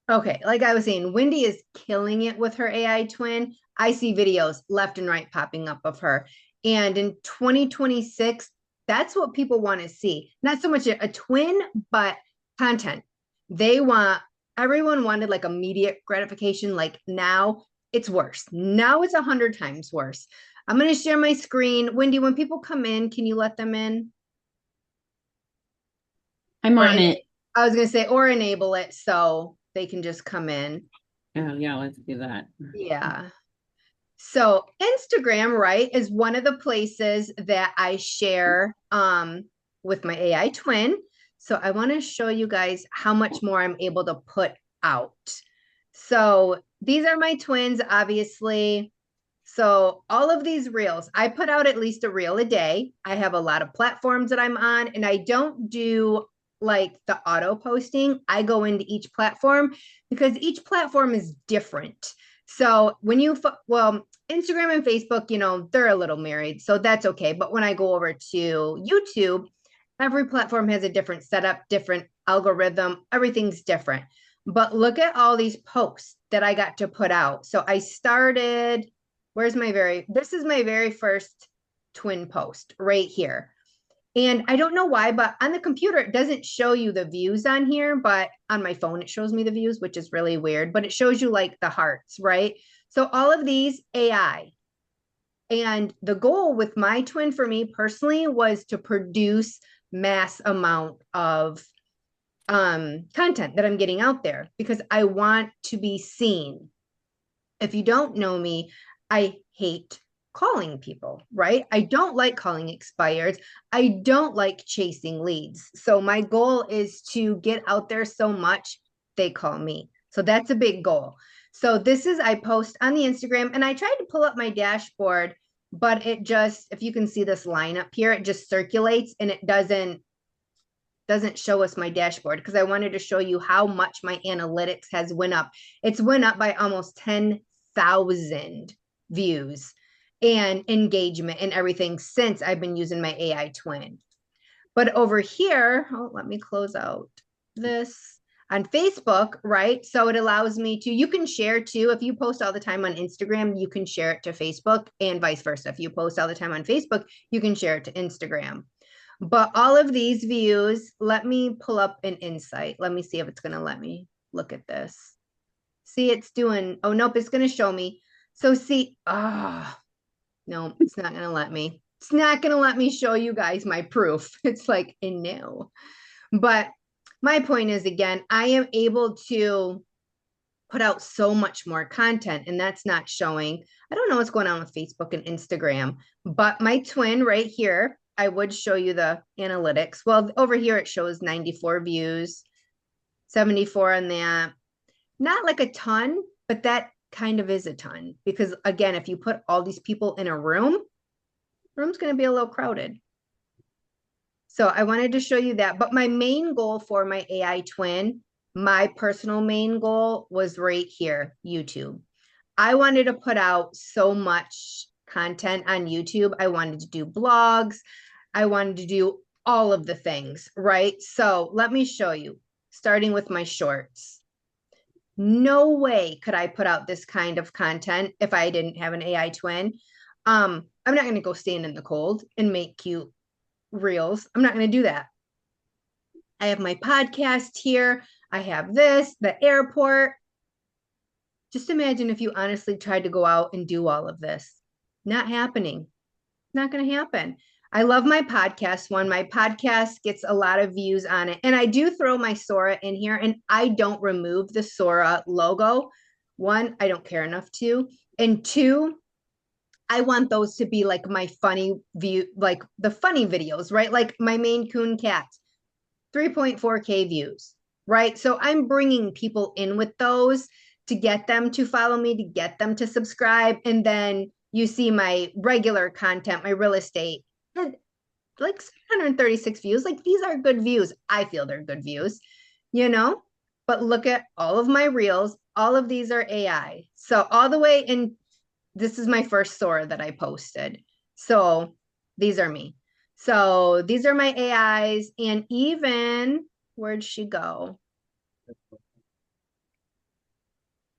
Okay, like I was saying, Wendy is killing it with her AI twin. I see videos left and right popping up of her. And in 2026, that's what people want to see. Not so much a twin, but content. They want, everyone wanted like immediate gratification. Like now it's worse. Now it's 100 times worse. I'm going to share my screen. Wendy, when people come in, can you let them in? I'm Or on it. I was going to say, or enable it so they can just come in. Oh, yeah, let's do that. Yeah. So Instagram, right, is one of the places that I share with my AI twin. So I want to show you guys how much more I'm able to put out. So these are my twins, obviously. So all of these reels, I put out at least a reel a day. I have a lot of platforms that I'm on, and I don't do like the auto posting. I go into each platform because each platform is different. So when you, well, Instagram and Facebook, they're a little married, so that's okay. But when I go over to YouTube, every platform has a different setup, different algorithm, everything's different. But look at all these posts that I got to put out. So I started, this is my very first twin post right here. And I don't know why, but on the computer, it doesn't show you the views on here, but on my phone, it shows me the views, which is really weird, but it shows you like the hearts, right? So all of these AI. And the goal with my twin for me personally was to produce mass amount of content that I'm getting out there because I want to be seen. If you don't know me, I hate calling people, right? I don't like calling expired. I don't like chasing leads. So my goal is to get out there so much they call me. So that's a big goal. So this is I post on the Instagram and I tried to pull up my dashboard, but it just if you can see this line up here, it just circulates and it doesn't show us my dashboard because I wanted to show you how much my analytics has went up. It's went up by almost 10,000 views and engagement and everything since I've been using my AI twin. But over here, oh, let me close out this on Facebook, right? So it allows me to, you can share too. If you post all the time on Instagram, you can share it to Facebook and vice versa. If you post all the time on Facebook, you can share it to Instagram. But all of these views, let me pull up an insight. Let me see if it's going to let me look at this. See, it's doing, oh, nope, it's going to show me. So see, no, it's not going to let me. It's not going to let me show you guys my proof. It's like a no. But my point is, again, I am able to put out so much more content, and that's not showing. I don't know what's going on with Facebook and Instagram, but my twin right here, I would show you the analytics. Well, over here it shows 94 views, 74 on that. Not like a ton, but that kind of is a ton because again, if you put all these people in a room's going to be a little crowded. So I wanted to show you that. But my main goal for my AI twin, my personal main goal was right here, YouTube. I wanted to put out so much content on YouTube. I wanted to do blogs. I wanted to do all of the things, right? So let me show you, starting with my shorts. No way could I put out this kind of content if I didn't have an AI twin. I'm not going to go stand in the cold and make cute reels. I'm not going to do that. I have my podcast here. I have this, the airport. Just imagine if you honestly tried to go out and do all of this. Not happening. Not going to happen. I love my podcast one. My podcast gets a lot of views on it. And I do throw my Sora in here and I don't remove the Sora logo. One, I don't care enough to. And two, I want those to be like my funny view, like the funny videos, right? Like my Maine Coon cat 3.4K views, right? So I'm bringing people in with those to get them to follow me, to get them to subscribe. And then you see my regular content, my real estate had like 736 views. Like these are good views. I feel they're good views, you know? But look at all of my reels. All of these are AI. So all the way in, this is my first Sora that I posted. So these are me. So these are my AIs. And even, where'd she go?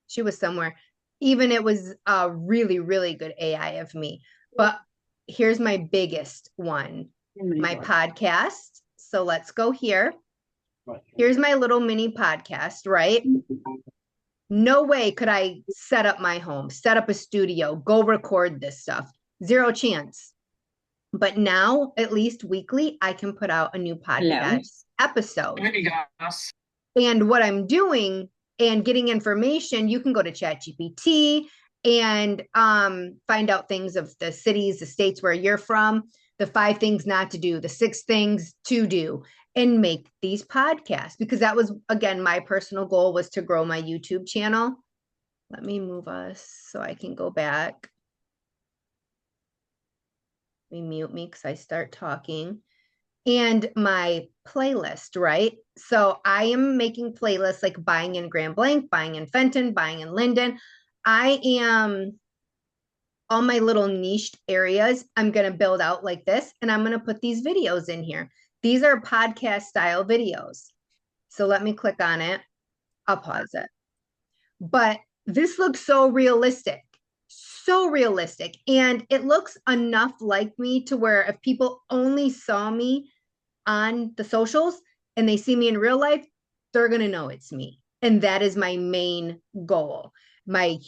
She was somewhere. Even it was a really, really good AI of me. But here's my biggest one, Oh my my God. podcast. So let's go here. Here's my little mini podcast, right? No way could I set up my home, set up a studio, go record this stuff. Zero chance. But now, at least weekly, I can put out a new Hello. podcast episode. And what I'm doing and getting information, you can go to ChatGPT and find out things of the cities, the states where you're from, the 5 things not to do, the 6 things to do, and make these podcasts. Because that was, again, my personal goal was to grow my YouTube channel. Let me move us so I can go back. Let me mute me because I start talking. And my playlist, right? So I am making playlists like buying in Grand Blanc, buying in Fenton, buying in Linden. I am all my little niched areas. I'm going to build out like this, and I'm going to put these videos in here. These are podcast style videos. So let me click on it. I'll pause it. But this looks so realistic. So realistic. And it looks enough like me to where if people only saw me on the socials and they see me in real life, they're going to know it's me. And that is my main goal. My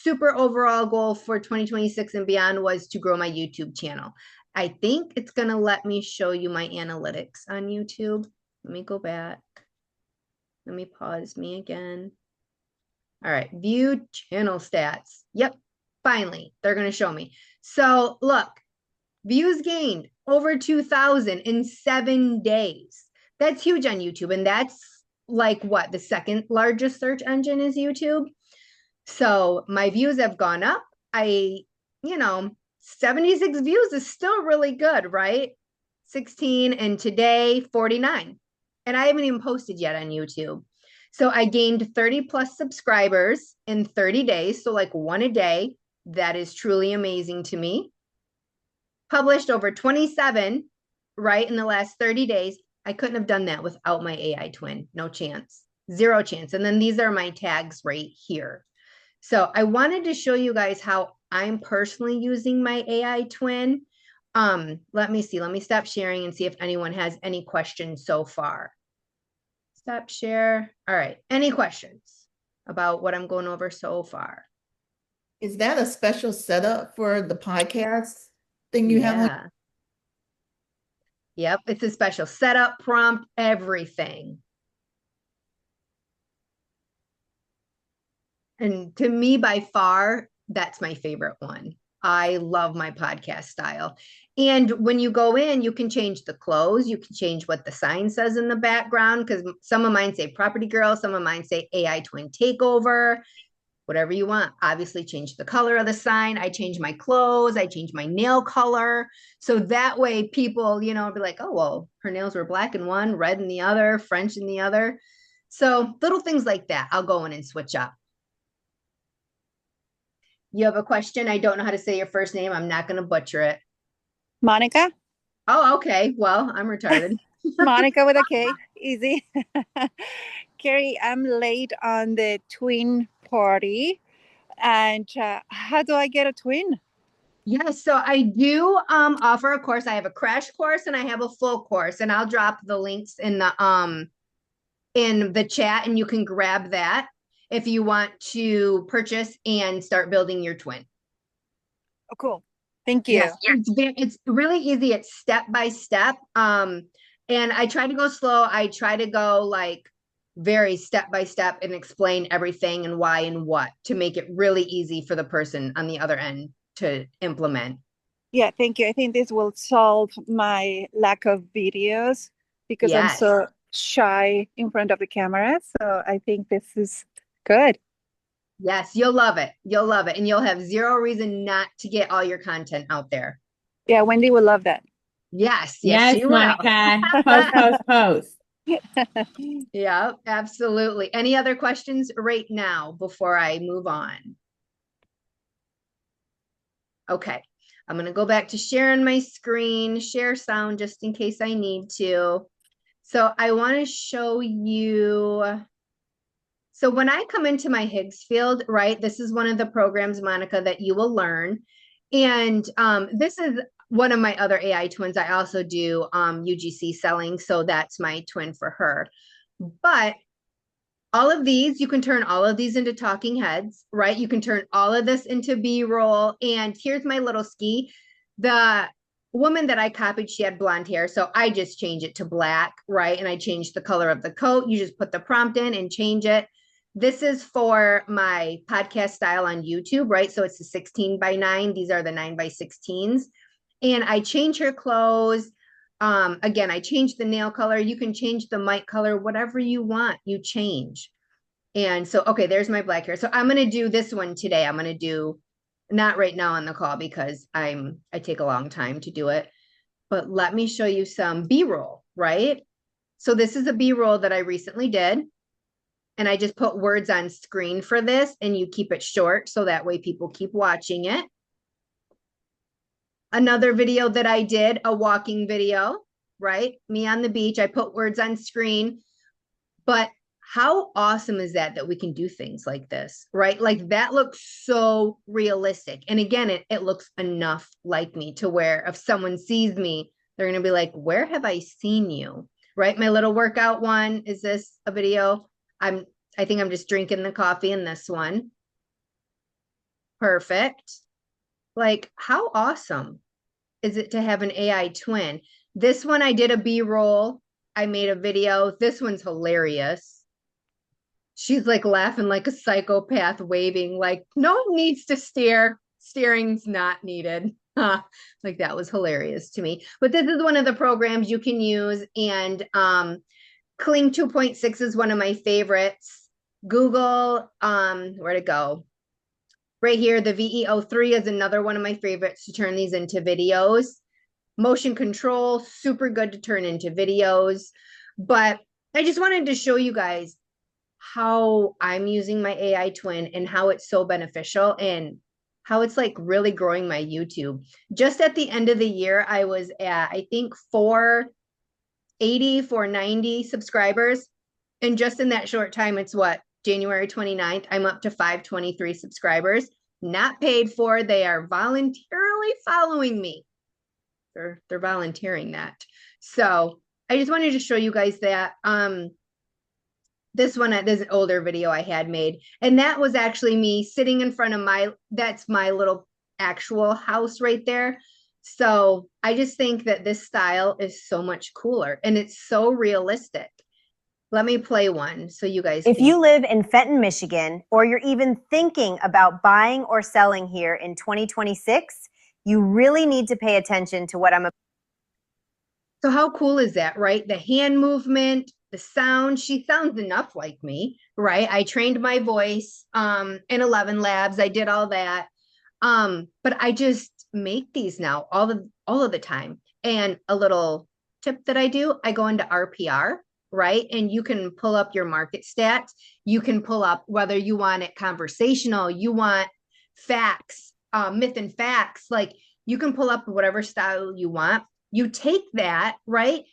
super overall goal for 2026 and beyond was to grow my YouTube channel. I think it's going to let me show you my analytics on YouTube. Let me go back. Let me pause me again. All right, view channel stats. Yep, finally, they're going to show me. So look, views gained over 2,000 in 7 days. That's huge on YouTube. And that's like what? The second largest search engine is YouTube. So my views have gone up. 76 views is still really good, right? 16 and today 49. And I haven't even posted yet on YouTube. So I gained 30 plus subscribers in 30 days. So like one a day. That is truly amazing to me. Published over 27, right, in the last 30 days. I couldn't have done that without my AI twin. No chance. Zero chance. And then these are my tags right here. So I wanted to show you guys how I'm personally using my AI twin. Let me see. Let me stop sharing and see if anyone has any questions so far. Stop share. All right. Any questions about what I'm going over so far? Is that a special setup for the podcast thing you have? Yeah. Yep. It's a special setup, prompt, everything. And to me, by far, that's my favorite one. I love my podcast style. And when you go in, you can change the clothes. You can change what the sign says in the background because some of mine say Property Girl, some of mine say AI Twin Takeover, whatever you want. Obviously, change the color of the sign. I change my clothes. I change my nail color. So that way, people, be like, oh, well, her nails were black in one, red in the other, French in the other. So little things like that, I'll go in and switch up. You have a question? I don't know how to say your first name. I'm not going to butcher it. Monica? Oh, okay. Well, I'm retarded. Monica with a K. Easy. Carrie, I'm late on the twin party. And how do I get a twin? Yes, so I do offer a course. I have a crash course and I have a full course, and I'll drop the links in the chat, and you can grab that if you want to purchase and start building your twin. Oh, cool. Thank you. Yes, it's really easy. It's step by step. And I try to go slow. I try to go like very step by step and explain everything and why and what to make it really easy for the person on the other end to implement. Yeah, thank you. I think this will solve my lack of videos because I'm Yes. so shy in front of the camera. So I think this is good. Yes, you'll love it. You'll love it. And you'll have zero reason not to get all your content out there. Yeah, Wendy will love that. Yes, Yes, she will. Monica. Post. Yeah, absolutely. Any other questions right now before I move on? Okay, I'm going to go back to sharing my screen, share sound just in case I need to. So I want to show you So when I come into my Higgs field, right, this is one of the programs, Monica, that you will learn. And this is one of my other AI twins. I also do UGC selling. So that's my twin for her. But all of these, you can turn all of these into talking heads, right? You can turn all of this into B-roll. And here's my little ski. The woman that I copied, she had blonde hair. So I just change it to black, right? And I changed the color of the coat. You just put the prompt in and change it. This is for my podcast style on YouTube, right? So it's a 16:9. These are the 9:16s. And I change her clothes. Again, I changed the nail color. You can change the mic color, whatever you want, you change. And so, okay, there's my black hair. So I'm going to do this one today. I'm going to do, not right now on the call because I take a long time to do it, but let me show you some B-roll, right? So this is a B-roll that I recently did. And I just put words on screen for this, and you keep it short so that way people keep watching it. Another video that I did, a walking video, right? Me on the beach. I put words on screen. But how awesome is that we can do things like this, right? Like that looks so realistic. And again, it looks enough like me to where if someone sees me, they're going to be like, where have I seen you? Right? My little workout one, is this a video? I think I'm just drinking the coffee in this one. Perfect. Like, how awesome is it to have an AI twin? This one, I did a B-roll. I made a video. This one's hilarious. She's like laughing like a psychopath, waving like no one needs to steer. Steering's not needed. Like that was hilarious to me. But this is one of the programs you can use. And Kling 2.6 is one of my favorites. Google, where'd it go? Right here, the VEO3 is another one of my favorites to turn these into videos. Motion control, super good to turn into videos. But I just wanted to show you guys how I'm using my AI twin and how it's so beneficial and how it's like really growing my YouTube. Just at the end of the year, I was at, I think, 480, 490 subscribers. And just in that short time, it's what, January 29th, I'm up to 523 subscribers, not paid for. They are voluntarily following me. They're volunteering that. So I just wanted to show you guys that. This one, there's an older video I had made, and that was actually me sitting in front of that's my little actual house right there. So I just think that this style is so much cooler and it's so realistic. Let me play one so you guys If you live in Fenton, Michigan, or you're even thinking about buying or selling here in 2026, you really need to pay attention to what I'm about. So how cool is that, right? The hand movement, the sound, she sounds enough like me, right? I trained my voice in 11 Labs. I did all that. But I just make these now all of the time. And a little tip that I do, I go into RPR, right? And you can pull up your market stats. You can pull up whether you want it conversational, you want facts, myth and facts. Like you can pull up whatever style you want. You take that, right?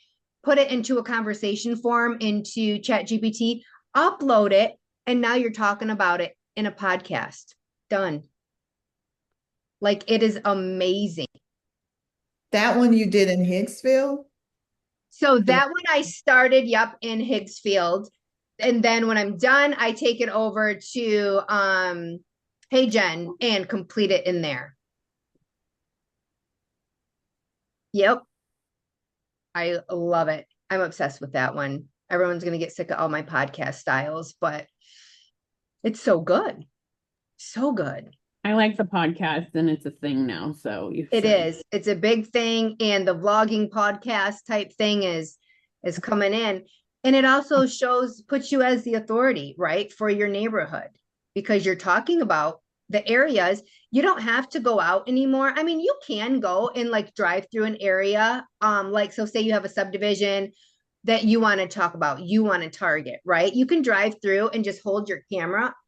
Put it into a conversation form into ChatGPT, upload it, and now you're talking about it in a podcast. Done. Like it is amazing. That one you did in Higgsville? So that one I started, in Higgsfield. And then when I'm done, I take it over to Hey Jen and complete it in there. Yep. I love it. I'm obsessed with that one. Everyone's going to get sick of all my podcast styles, but it's so good. So good. I like the podcast and it's a thing now. So it is. It's a big thing. And the vlogging podcast type thing is coming in. And it also puts you as the authority, right, for your neighborhood because you're talking about the areas. You don't have to go out anymore. I mean, you can go and like drive through an area. Like, so say you have a subdivision that you want to talk about, you want to target, right? You can drive through and just hold your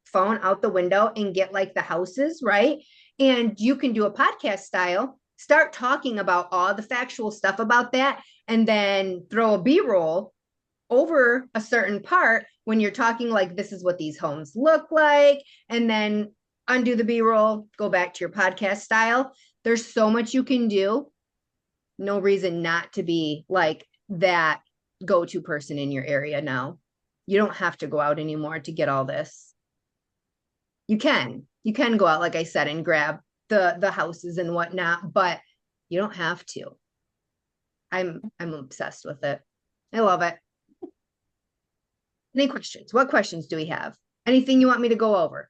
phone out the window and get like the houses, right? And you can do a podcast style, start talking about all the factual stuff about that, and then throw a B-roll over a certain part when you're talking, like, this is what these homes look like, and then undo the B-roll, go back to your podcast style. There's so much you can do. No reason not to be like that go-to person in your area now. You don't have to go out anymore to get all this. You can go out, like I said, and grab the houses and whatnot, but you don't have to. I'm obsessed with it. I love it. Any questions? What questions do we have? Anything you want me to go over?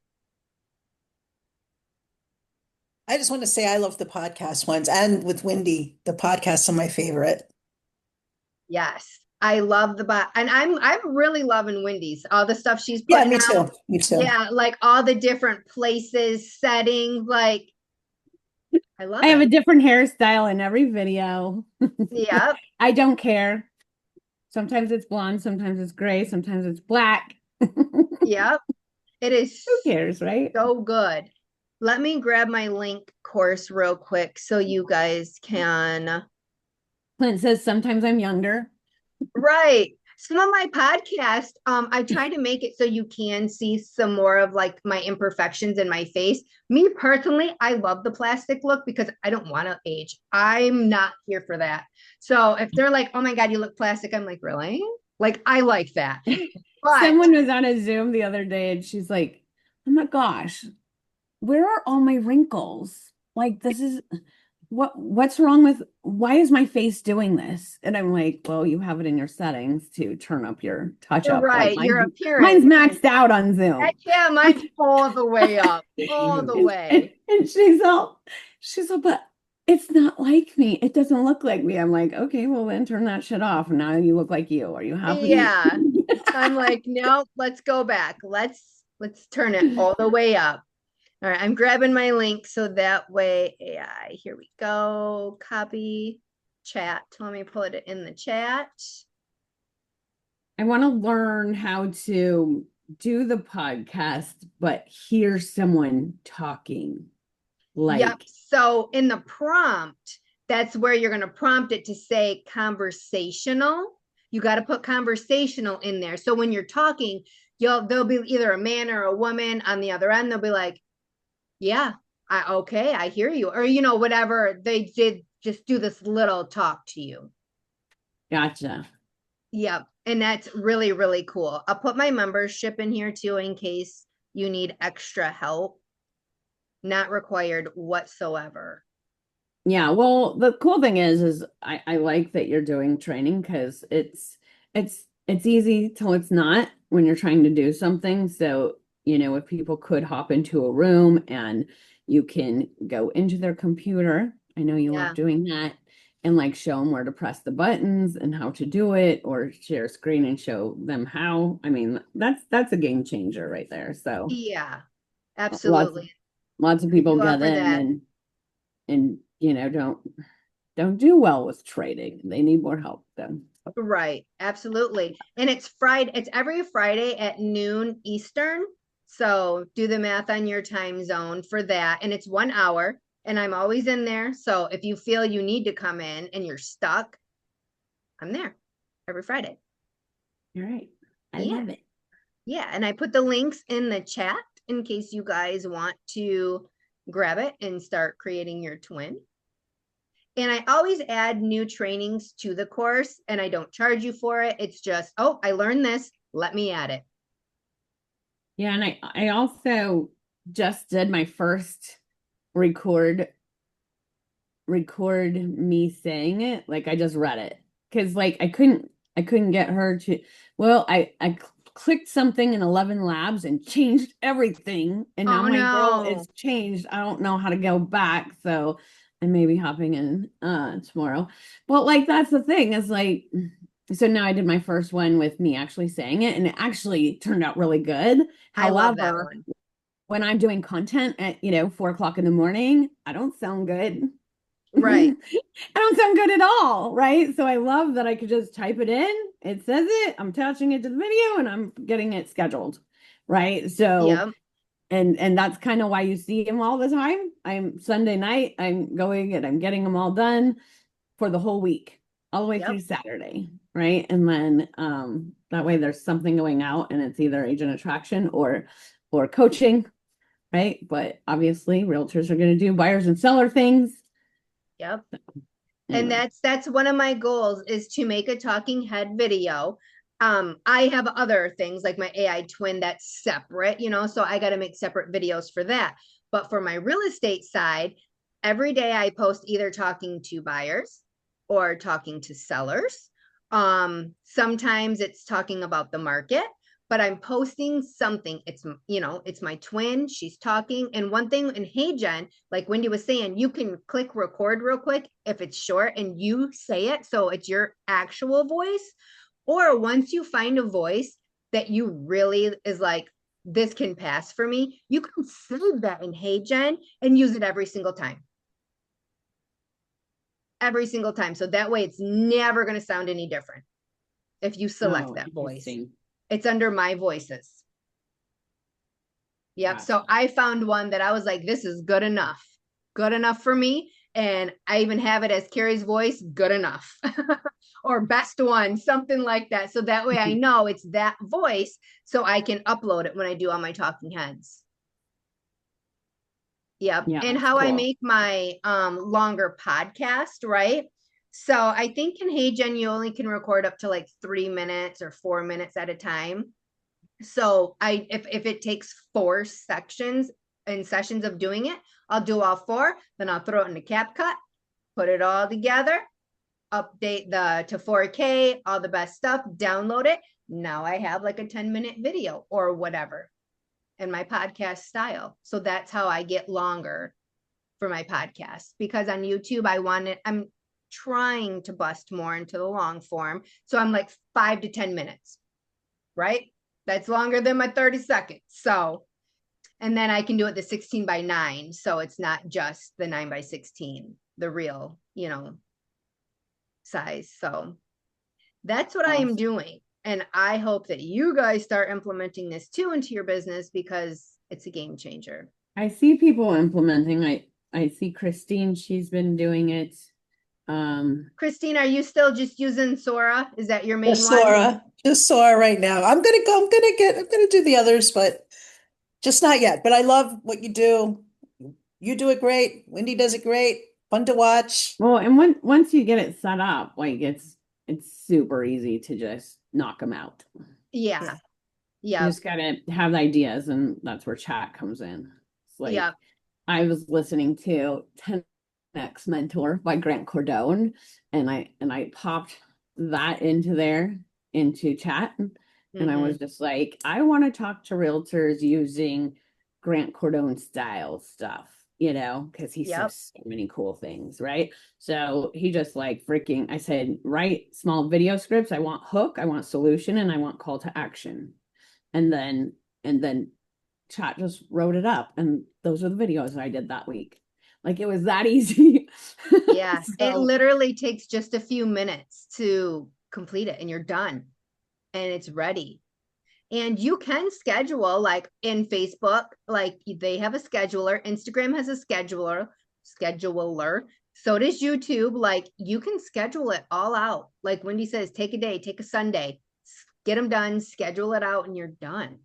I just want to say I love the podcast ones, and with Wendy, the podcasts are my favorite. Yes. I love and I'm really loving Wendy's, all the stuff she's Yeah, putting me out. too. Me too. Yeah, like all the different places, settings, like I love I have a it. different hairstyle in every video. Yep. I don't care. Sometimes it's blonde, sometimes it's gray, sometimes it's black. Yep. It is Who cares, right? so good. Let me grab my link course real quick so you guys can. Clint says sometimes I'm younger. Right. Some of my podcast, I try to make it so you can see some more of like my imperfections in my face. Me personally, I love the plastic look because I don't want to age. I'm not here for that. So if they're like, oh my God, you look plastic, I'm like, really? Like, I like that. But Someone was on a Zoom the other day and she's like, oh my gosh, where are all my wrinkles? Like, this is what's wrong with, why is my face doing this? And I'm like, well, you have it in your settings to turn up your touch you're up. right. Like Your mine's appearance. maxed out on Zoom. Yeah, mine's all the way up. All the way. And she's all, but it's not like me. It doesn't look like me. I'm like, okay, well then turn that shit off. Now you look like you. Are you happy? Yeah. I'm like, no, let's go back. Let's turn it all the way up. All right, I'm grabbing my link so that way AI, here we go. Copy chat. Let me put it in the chat. I want to learn how to do the podcast, but hear someone talking. Like, Yep. So in the prompt, that's where you're going to prompt it to say conversational. You got to put conversational in there. So when you're talking, there'll be either a man or a woman on the other end. They'll be like, yeah, I hear you. Or, whatever they did, just do this little talk to you. gotcha. Yep. And that's really, really cool. I'll put my membership in here too, in case you need extra help. Not required whatsoever. Yeah, well, the cool thing is I like that you're doing training because it's easy till it's not when you're trying to do something. So, if people could hop into a room and you can go into their computer, I know you Yeah. love doing that, and like show them where to press the buttons and how to do it, or share a screen and show them how. I mean, that's a game changer right there. So Yeah, absolutely. lots of people do get offer in that. and don't do well with trading. They need more help then. Right. Absolutely. And it's Friday. It's every Friday at noon Eastern. So do the math on your time zone for that. And it's 1 hour. And I'm always in there. So if you feel you need to come in and you're stuck, I'm there every Friday. All right. I Yeah. love it. Yeah. And I put the links in the chat in case you guys want to grab it and start creating your twin. And I always add new trainings to the course and I don't charge you for it. It's just, oh, I learned this. Let me add it. Yeah, and I also just did my first record me saying it. Like I just read it because like I couldn't get her to. Well, I clicked something in 11 Labs and changed everything, and now Oh, my girl no. is changed. I don't know how to go back, so I may be hopping in tomorrow. But like that's the thing is like. So now I did my first one with me actually saying it, and it actually turned out really good. I love that However, one. when I'm doing content at 4 o'clock in the morning, I don't sound good. Right. I don't sound good at all, right? So I love that I could just type it in. It says it. I'm attaching it to the video, and I'm getting it scheduled, right? So Yep. and that's kind of why you see them all the time. I'm Sunday night. I'm going and I'm getting them all done for the whole week, all the way Yep. through Saturday. right? And then that way there's something going out and it's either agent attraction or coaching, right? But obviously realtors are going to do buyers and seller things. Yep. And Anyway. that's one of my goals is to make a talking head video. I have other things like my AI twin that's separate, so I got to make separate videos for that. But for my real estate side, every day I post either talking to buyers or talking to sellers. Sometimes it's talking about the market, but I'm posting something. It's my twin. She's talking. And one thing, and hey, Jen, like Wendy was saying, you can click record real quick if it's short and you say it. So it's your actual voice. Or once you find a voice that you really is like, this can pass for me, you can save that in Hey Jen and use it every single time. Every single time. So that way it's never going to sound any different if you select that voice. It's under my voices. Yep. Gotcha. So I found one that I was like, this is good enough. Good enough for me. And I even have it as Carrie's voice, good enough. Or best one, something like that. So that way I know it's that voice so I can upload it when I do all my talking heads. Yep. Yeah, And that's how I cool. make my longer podcast, right? So I think in Hey Jen, you only can record up to like 3 minutes or 4 minutes at a time. So if it takes 4 sections and sessions of doing it, I'll do all 4, then I'll throw it into CapCut, put it all together, update to 4K, all the best stuff, download it. Now I have like a 10-minute video or whatever in my podcast style. So that's how I get longer for my podcast, because on YouTube I'm trying to bust more into the long form. So I'm like 5 to 10 minutes, right? That's longer than my 30 seconds. So, and then I can do it the 16:9. So it's not just the 9:16, the real, size. So that's what I am doing. And I hope that you guys start implementing this too into your business, because it's a game changer. I see people implementing. I see Christine, she's been doing it. Christine, are you still just using Sora? Is that your main Just one? Sora, just Sora right now. I'm gonna do the others, but just not yet. But I love what you do. You do it great. Wendy does it great. Fun to watch. Well, and once you get it set up, like it's super easy to just knock them out. Yeah. You Yeah. just gotta have the ideas, and that's where chat comes in. It's like, Yeah. I was listening to 10X Mentor by Grant Cardone, and I popped that into chat, and I was just like, I want to talk to realtors using Grant Cardone style stuff, because he says so many cool things, right? So he just like freaking, I said, write small video scripts. I want hook, I want solution, and I want call to action. And then chat just wrote it up, and those are the videos I did that week. Like, it was that easy. Yeah. It literally takes just a few minutes to complete it and you're done and it's ready. And you can schedule, like in Facebook, like they have a scheduler. Instagram has a scheduler. So does YouTube. Like, you can schedule it all out. Like Wendy says, take a day, take a Sunday, get them done, schedule it out, and you're done.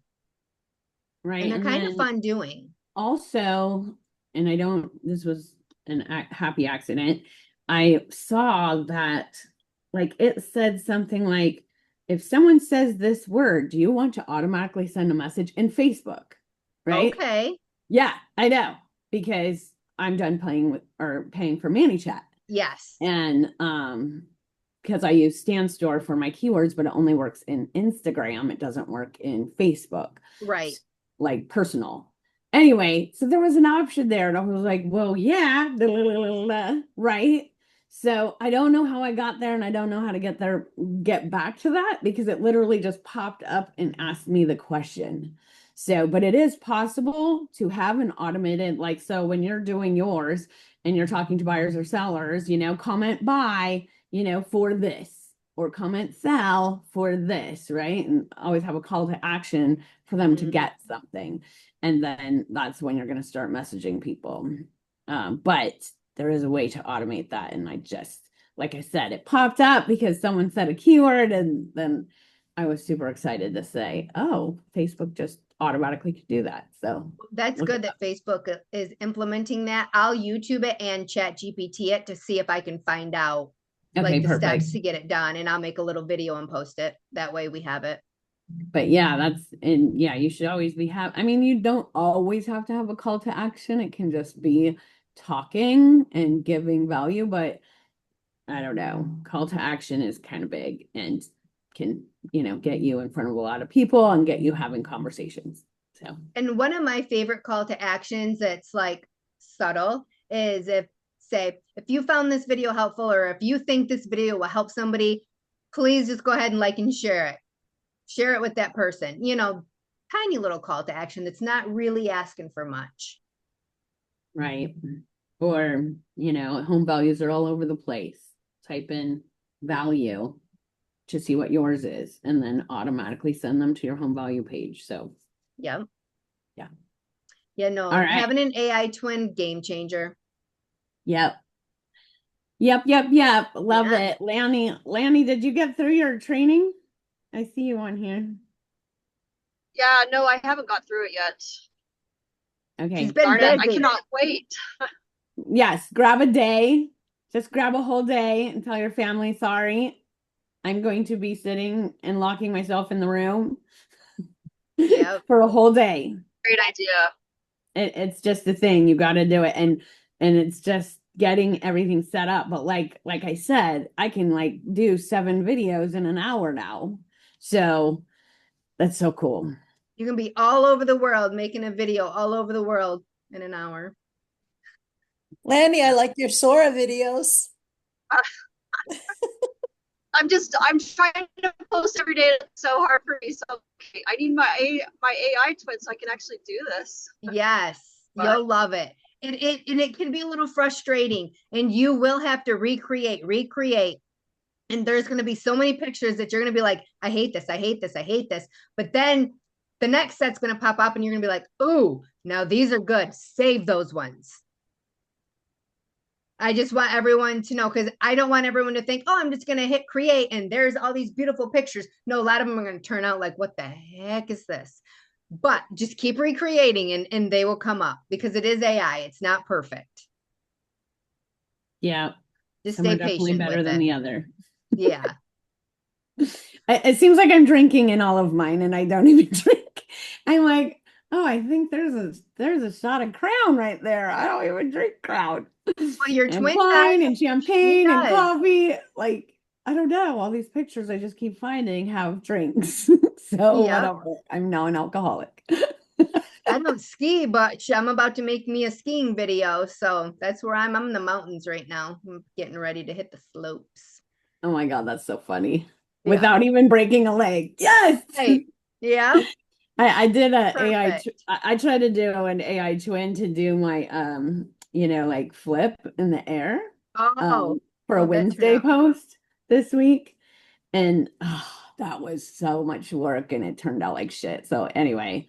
Right. And they're kind of fun doing. Also, and this was a happy accident. I saw that, like, it said something like, if someone says this word, do you want to automatically send a message in Facebook? Right? Okay. Yeah, I know, because I'm done paying for ManyChat. Yes. And because I use StanStore for my keywords, but it only works in Instagram. It doesn't work in Facebook. Right. Like personal. Anyway, so there was an option there, and I was like, well, yeah, right? So I don't know how I got there, and I don't know how to get back to that, because it literally just popped up and asked me the question. So, but it is possible to have an automated, like, so when you're doing yours and you're talking to buyers or sellers, comment buy, for this, or comment sell for this, right? And always have a call to action for them to get something. And then that's when you're going to start messaging people. But there is a way to automate that. And I just like I said, it popped up because someone said a keyword, and then I was super excited to say, oh, Facebook just automatically could do that. So That's look good at that Facebook is implementing that. I'll YouTube it and chat GPT it to see if I can find out that. like Okay, the perfect. steps to get it done. And I'll make a little video and post it. That way we have it. But yeah, you should always I mean, you don't always have to have a call to action. It can just be talking and giving value, but I don't know. Call to action is kind of big and can, get you in front of a lot of people and get you having conversations. So, And one of my favorite call to actions that's like subtle is if you found this video helpful, or if you think this video will help somebody, please just go ahead and like and share it. Share it with that person. Tiny little call to action that's not really asking for much. right. Or, home values are all over the place. Type in value to see what yours is and then automatically send them to your home value page. So, Yeah. Yeah. Yeah, no, All right. having an AI twin, game changer. Yep. Love Yeah. it. Lanny, did you get through your training? I see you on here. Yeah, no, I haven't got through it yet. Okay. She's been Darn it, I busy. cannot wait. Yes, grab a day. Just grab a whole day and tell your family, sorry, I'm going to be sitting and locking myself in the room Yep. for a whole day. Great idea. It's just a thing. You got to do it. And it's just getting everything set up. But like I said, I can like do 7 videos in an hour now. So that's so cool. You can be all over the world making a video all over the world in an hour. Lanny, I like your Sora videos. I'm trying to post every day. It's so hard for me. So okay, I need my AI twin so I can actually do this. Yes, But- you'll love it. And it can be a little frustrating, and you will have to recreate. And there's going to be so many pictures that you're going to be like, I hate this, I hate this, I hate this. But then the next set's going to pop up and you're going to be like, ooh, now these are good. Save those ones. I just want everyone to know, because I don't want everyone to think, oh, I'm just going to hit create and there's all these beautiful pictures. No, a lot of them are going to turn out like, what the heck is this? But just keep recreating and they will come up, because it is AI. It's not perfect. Yeah. Just Some stay are definitely patient better with than it. the other. Yeah. It seems like I'm drinking in all of mine and I don't even drink. I'm like, oh, I think there's a shot of Crown right there. I don't even drink Crown. Well, your And twin wine does. and champagne and does. coffee. Like, I don't know. All these pictures I just keep finding have drinks. So Yep. whatever. I'm now an alcoholic. I don't ski, but I'm about to make me a skiing video. So that's where I'm in the mountains right now. I'm getting ready to hit the slopes. Oh my God, that's so funny. Yeah. Without even breaking a leg. Yes. Hey, yeah. I did a AI. Perfect. I tried to do an AI twin to do my like flip in the air Oh, for a how'd that turn Wednesday out? post this week, and that was so much work, and it turned out like shit. So anyway,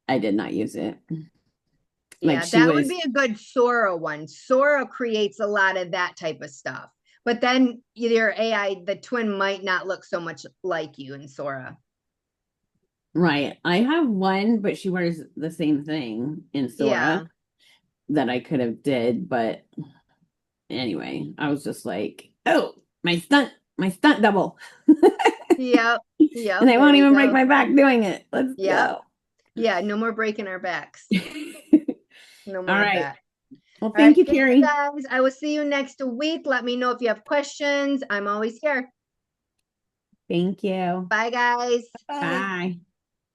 I did not use it. Yeah, Like she that would was, be a good Sora one. Sora creates a lot of that type of stuff. But then your AI, the twin might not look so much like you in Sora. right. I have one, but she wears the same thing in Sora Yeah. that I could have did, but anyway, I was just like, oh, my stunt double. Yep. Yep. And I won't there you even break go. my back doing it. Let's Yep. Yeah, no more breaking our backs. go. No more All of right. that. Well, All thank right, you, Carrie. guys. I will see you next week. Let me know if you have questions. I'm always here. Thank you. Bye, guys. Bye. Bye.